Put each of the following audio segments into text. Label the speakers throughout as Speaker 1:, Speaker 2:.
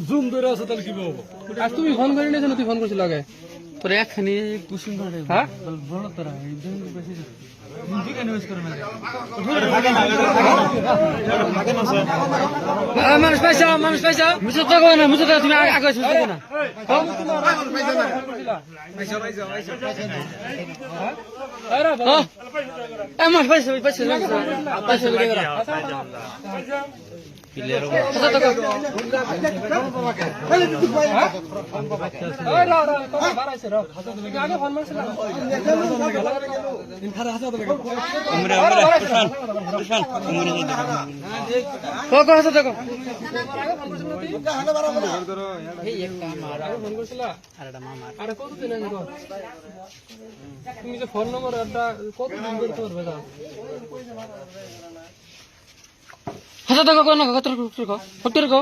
Speaker 1: Zoom ধরে আছে তাহলে কি বলবো?
Speaker 2: আজ তুমি ফোন করি নিয়েছো, তুই ফোন করছিল আগে
Speaker 3: তোর একখানি কুসুম করে
Speaker 2: হ্যাঁ
Speaker 3: বলো তোরা বেশি
Speaker 2: মানুষ পাইছা মুছে তো না মুছে তো তুমি আগে শুনতে না আমার পয়সা পয়সা পয়সা তুমি যে ফোন নম্বর কত দিন করতে পারবে না? হাজার টাকা কো না কত কো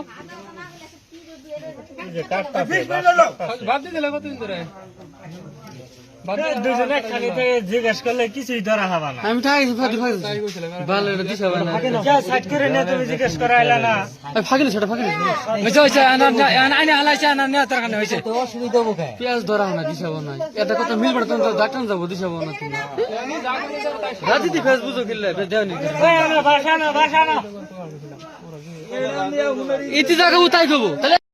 Speaker 2: বাদ দিয়ে দিলে কতদিন ধরে
Speaker 1: জিজ্ঞেস করলে কিছুই ধরা হবে না।
Speaker 2: আমি তাই ভালো এটা দিশা বানা
Speaker 1: সাইড করে নিয়ে তুমি জিজ্ঞেস করাইলা না।
Speaker 2: ফাগিল সেটা ফাগিল হয়েছে আইনে হালাইছে আনা নেওয়া তার কারণে হয়েছে
Speaker 3: অসুবিধা বোকায়
Speaker 2: পেঁয়াজ ধরা না দিশা বানা এটা কত মিলবে তুমি ডাক্তার যাবো দিশা বানা তুমি রাতে দি ফেসবুক কিনলে দেওনি
Speaker 1: ভাষা না
Speaker 2: ইতি জায়গা উতাই দেবো তাহলে